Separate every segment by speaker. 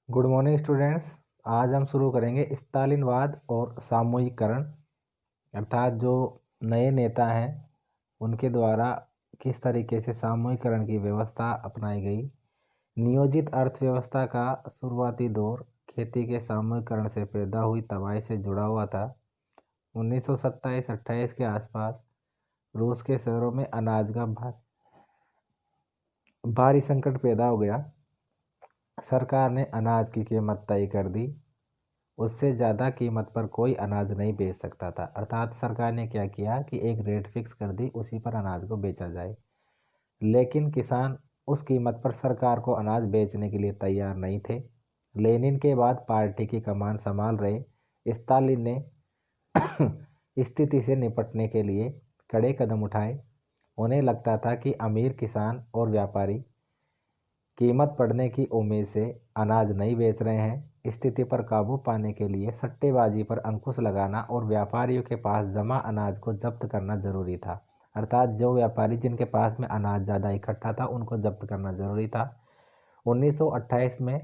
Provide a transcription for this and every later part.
Speaker 1: Good morning students. आज हम शुरू करेंगे स्टालिनवाद और सामूहिकरण, अर्थात जो नए नेता हैं उनके द्वारा किस तरीके से सामूहिकरण की व्यवस्था अपनाई गई। नियोजित अर्थव्यवस्था का शुरुआती दौर खेती के सामूहिकरण से पैदा हुई तबाही से जुड़ा हुआ था। 1927-28 के आसपास रूस के शहरों में अनाज का भारी संकट पैदा हो गया। सरकार ने अनाज की कीमत तय कर दी। उससे ज़्यादा कीमत पर कोई अनाज नहीं बेच सकता था। अर्थात सरकार ने क्या किया कि एक रेट फिक्स कर दी, उसी पर अनाज को बेचा जाए। लेकिन किसान उस कीमत पर सरकार को अनाज बेचने के लिए तैयार नहीं थे। लेनिन के बाद पार्टी की कमान संभाल रहे स्टालिन ने स्थिति से निपटने के लिए कड़े कदम उठाए। उन्हें लगता था कि अमीर किसान और व्यापारी कीमत बढ़ने की उम्मीद से अनाज नहीं बेच रहे हैं। स्थिति पर काबू पाने के लिए सट्टेबाजी पर अंकुश लगाना और व्यापारियों के पास जमा अनाज को जब्त करना जरूरी था। अर्थात जो व्यापारी जिनके पास में अनाज ज़्यादा इकट्ठा था उनको जब्त करना जरूरी था। 1928 में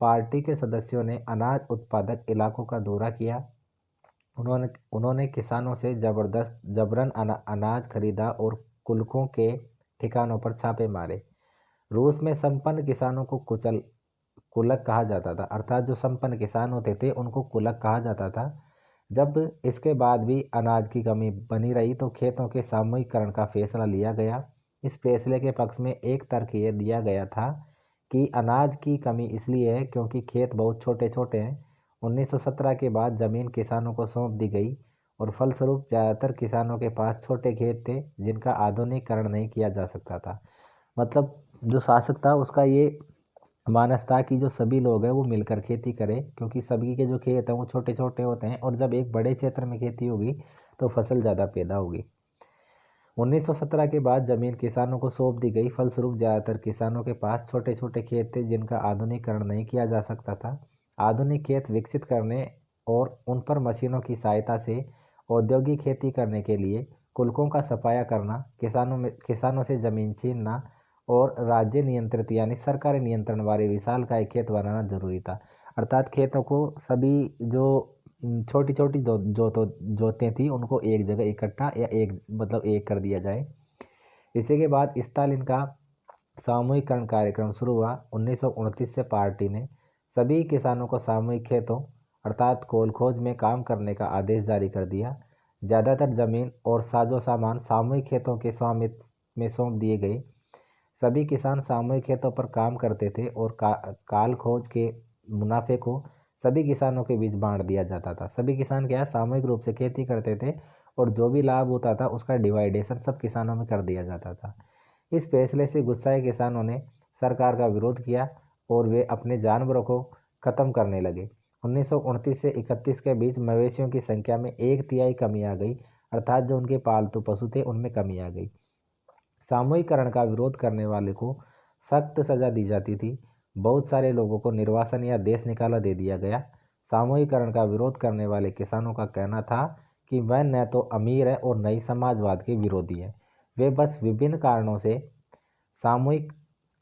Speaker 1: पार्टी के सदस्यों ने अनाज उत्पादक इलाकों का दौरा किया। उन्होंने उन्होंने किसानों से जबरन अनाज खरीदा और कुलकों के ठिकानों पर छापे मारे। रूस में संपन्न किसानों को कुलक कहा जाता था। अर्थात जो संपन्न किसान होते थे उनको कुलक कहा जाता था। जब इसके बाद भी अनाज की कमी बनी रही तो खेतों के सामूहिकरण का फैसला लिया गया। इस फैसले के पक्ष में एक तर्क ये दिया गया था कि अनाज की कमी इसलिए है क्योंकि खेत बहुत छोटे छोटे हैं। 1917 के बाद ज़मीन किसानों को सौंप दी गई और फलस्वरूप ज़्यादातर किसानों के पास छोटे खेत थे जिनका आधुनिकीकरण नहीं किया जा सकता था। मतलब जो शासक था उसका ये मानस था कि जो सभी लोग हैं वो मिलकर खेती करें, क्योंकि सभी के जो खेत हैं वो छोटे छोटे होते हैं और जब एक बड़े क्षेत्र में खेती होगी तो फसल ज़्यादा पैदा होगी। 1917 के बाद ज़मीन किसानों को सौंप दी गई। फलस्वरूप ज़्यादातर किसानों के पास छोटे छोटे खेत थे जिनका आधुनिकीकरण नहीं किया जा सकता था। आधुनिक खेत विकसित करने और उन पर मशीनों की सहायता से औद्योगिक खेती करने के लिए कुलकों का सफाया करना, किसानों से ज़मीन छीनना और राज्य नियंत्रित यानी सरकारी नियंत्रण वाले विशालकाय खेत बनाना जरूरी था। अर्थात खेतों को सभी जो छोटी छोटी जोतें थी उनको एक जगह इकट्ठा या एक कर दिया जाए। इसी के बाद स्टालिन का सामूहिकरण कार्यक्रम शुरू हुआ। 1929 से पार्टी ने सभी किसानों को सामूहिक खेतों अर्थात कोलखोज में काम करने का आदेश जारी कर दिया। ज़्यादातर जमीन और साजो सामान सामूहिक खेतों के स्वामित्व में सौंप दिए गए। सभी किसान सामूहिक खेतों पर काम करते थे और काल खोज के मुनाफे को सभी किसानों के बीच बांट दिया जाता था। सभी किसान क्या सामूहिक रूप से खेती करते थे और जो भी लाभ होता था उसका डिवाइडेशन सब किसानों में कर दिया जाता था। इस फैसले से गुस्साए किसानों ने सरकार का विरोध किया और वे अपने जानवरों को खत्म करने लगे। 1929 से 31 के बीच मवेशियों की संख्या में 1/3 कमी आ गई। अर्थात जो उनके पालतू पशु थे उनमें कमी आ गई। सामूहिकरण का विरोध करने वाले को सख्त सजा दी जाती थी। बहुत सारे लोगों को निर्वासन या देश निकाला दे दिया गया। सामूहिकरण का विरोध करने वाले किसानों का कहना था कि वह न तो अमीर है और न ही समाजवाद के विरोधी है। वे बस विभिन्न कारणों से सामूहिक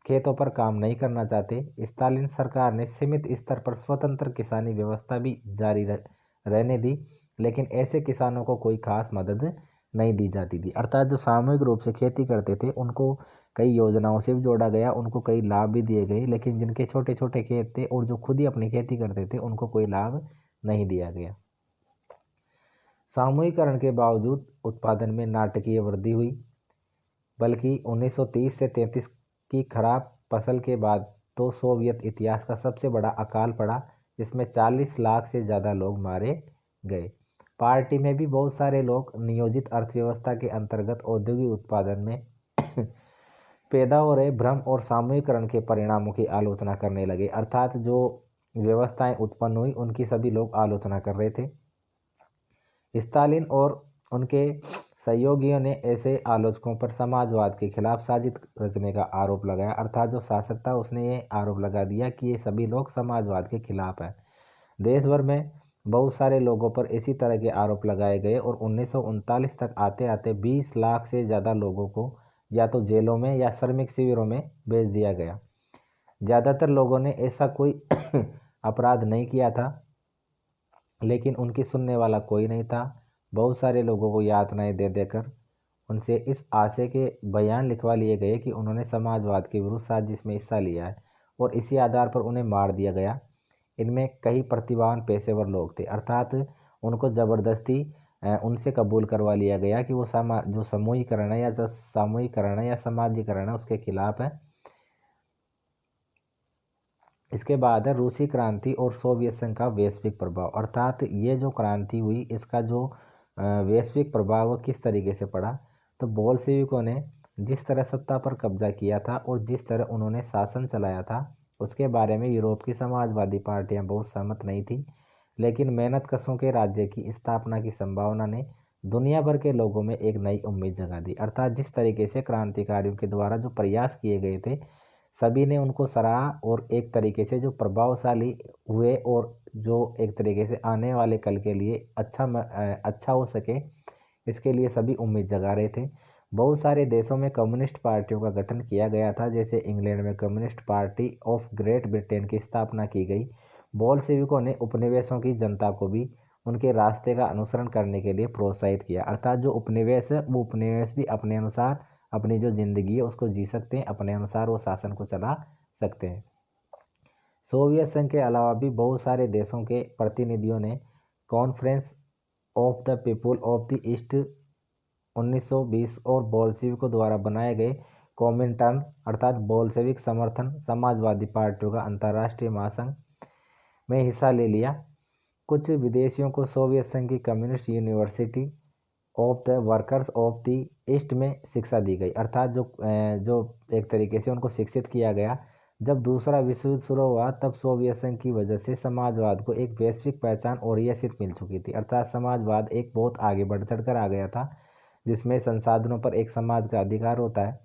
Speaker 1: खेतों पर काम नहीं करना चाहते। स्टालिन सरकार ने सीमित स्तर पर स्वतंत्र किसानी व्यवस्था भी जारी रहने दी, लेकिन ऐसे किसानों को कोई खास मदद नहीं दी जाती थी। अर्थात जो सामूहिक रूप से खेती करते थे उनको कई योजनाओं से भी जोड़ा गया, उनको कई लाभ भी दिए गए, लेकिन जिनके छोटे छोटे खेत थे और जो खुद ही अपनी खेती करते थे उनको कोई लाभ नहीं दिया गया। सामूहिकरण के बावजूद उत्पादन में नाटकीय वृद्धि हुई, बल्कि 1930 से 33 की खराब फसल के बाद तो सोवियत इतिहास का सबसे बड़ा अकाल पड़ा, जिसमें 40 लाख से ज़्यादा लोग मारे गए। पार्टी में भी बहुत सारे लोग नियोजित अर्थव्यवस्था के अंतर्गत औद्योगिक उत्पादन में पैदा हो रहे भ्रम और सामूहिकरण के परिणामों की आलोचना करने लगे। अर्थात जो व्यवस्थाएं उत्पन्न हुई उनकी सभी लोग आलोचना कर रहे थे। स्टालिन और उनके सहयोगियों ने ऐसे आलोचकों पर समाजवाद के खिलाफ साजिश रचने का आरोप लगाया। अर्थात जो शासक था उसने ये आरोप लगा दिया कि ये सभी लोग समाजवाद के खिलाफ हैं। देश भर में बहुत सारे लोगों पर इसी तरह के आरोप लगाए गए और 1939 तक आते आते 20 लाख से ज़्यादा लोगों को या तो जेलों में या श्रमिक शिविरों में भेज दिया गया। ज़्यादातर लोगों ने ऐसा कोई अपराध नहीं किया था, लेकिन उनकी सुनने वाला कोई नहीं था। बहुत सारे लोगों को यातनाएं दे देकर उनसे इस आशय के बयान लिखवा लिए गए कि उन्होंने समाजवाद के विरुद्ध साजिश में हिस्सा लिया है, और इसी आधार पर उन्हें मार दिया गया। इनमें कई प्रतिभावान पेशेवर लोग थे, अर्थात उनको ज़बरदस्ती उनसे कबूल करवा लिया गया कि वो जो समूहीकरण है या जो सामूहिकरण है या समाजीकरण है उसके खिलाफ है। इसके बाद है रूसी क्रांति और सोवियत संघ का वैश्विक प्रभाव, अर्थात ये जो क्रांति हुई इसका जो वैश्विक प्रभाव वो किस तरीके से पड़ा। तो बोल्शेविकों ने जिस तरह सत्ता पर कब्जा किया था और जिस तरह उन्होंने शासन चलाया था उसके बारे में यूरोप की समाजवादी पार्टियां बहुत सहमत नहीं थी, लेकिन मेहनतकशों के राज्य की स्थापना की संभावना ने दुनिया भर के लोगों में एक नई उम्मीद जगा दी। अर्थात जिस तरीके से क्रांतिकारियों के द्वारा जो प्रयास किए गए थे सभी ने उनको सराहा, और एक तरीके से जो प्रभावशाली हुए और जो एक तरीके से आने वाले कल के लिए अच्छा हो सके इसके लिए सभी उम्मीद जगा रहे थे। बहुत सारे देशों में कम्युनिस्ट पार्टियों का गठन किया गया था, जैसे इंग्लैंड में communist party of great Britain की स्थापना की गई। बोल्शेविकों ने उपनिवेशों की जनता को भी उनके रास्ते का अनुसरण करने के लिए प्रोत्साहित किया, अर्थात जो उपनिवेश है वो उपनिवेश भी अपने अनुसार अपनी जो जिंदगी है उसको जी सकते हैं, अपने अनुसार वो शासन को चला सकते हैं। सोवियत संघ के अलावा भी बहुत सारे देशों के प्रतिनिधियों ने conference of the people of the east 1920 और बोल्शेविकों द्वारा बनाए गए कॉमिंटर्न अर्थात बोल्शेविक समर्थन समाजवादी पार्टियों का अंतर्राष्ट्रीय महासंघ में हिस्सा ले लिया। कुछ विदेशियों को सोवियत संघ की communist university of the workers of the east में शिक्षा दी गई, अर्थात जो एक तरीके से उनको शिक्षित किया गया। जब दूसरा विश्व युद्ध शुरू हुआ तब सोवियत संघ की वजह से समाजवाद को एक वैश्विक पहचान और हैसियत मिल चुकी थी, अर्थात समाजवाद एक बहुत आगे बढ़ चढ़कर आ गया था जिसमें संसाधनों पर एक समाज का अधिकार होता है।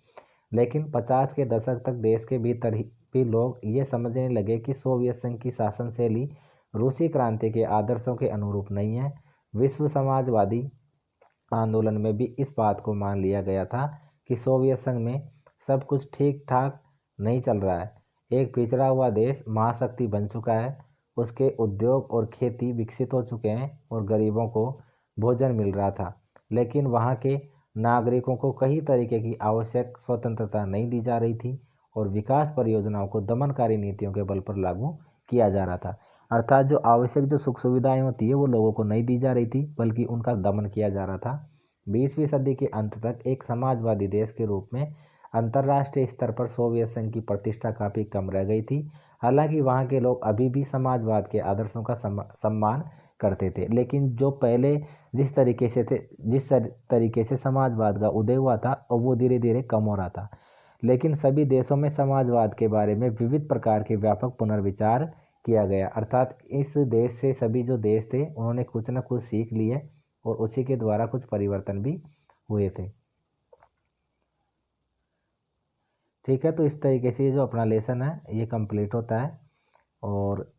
Speaker 1: लेकिन 50 के दशक तक देश के भीतर ही भी लोग ये समझने लगे कि सोवियत संघ की शासन शैली रूसी क्रांति के आदर्शों के अनुरूप नहीं है। विश्व समाजवादी आंदोलन में भी इस बात को मान लिया गया था कि सोवियत संघ में सब कुछ ठीक ठाक नहीं चल रहा है। एक पिछड़ा हुआ देश महाशक्ति बन चुका है, उसके उद्योग और खेती विकसित हो चुके हैं और गरीबों को भोजन मिल रहा था, लेकिन वहाँ के नागरिकों को कई तरीके की आवश्यक स्वतंत्रता नहीं दी जा रही थी और विकास परियोजनाओं को दमनकारी नीतियों के बल पर लागू किया जा रहा था। अर्थात जो आवश्यक जो सुख सुविधाएं होती है वो लोगों को नहीं दी जा रही थी बल्कि उनका दमन किया जा रहा था। 20वीं सदी के अंत तक एक समाजवादी देश के रूप में अंतर्राष्ट्रीय स्तर पर सोवियत संघ की प्रतिष्ठा काफ़ी कम रह गई थी। हालांकि वहाँ के लोग अभी भी समाजवाद के आदर्शों का सम्मान करते थे, लेकिन जो पहले जिस तरीके से समाजवाद का उदय हुआ था और वो धीरे धीरे कम हो रहा था। लेकिन सभी देशों में समाजवाद के बारे में विविध प्रकार के व्यापक पुनर्विचार किया गया, अर्थात इस देश से सभी जो देश थे उन्होंने कुछ न कुछ सीख लिए और उसी के द्वारा कुछ परिवर्तन भी हुए थे। ठीक है, तो इस तरीके से ये जो अपना लेसन है ये कंप्लीट होता है और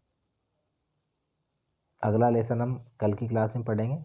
Speaker 1: अगला लेसन हम कल की क्लास में पढ़ेंगे।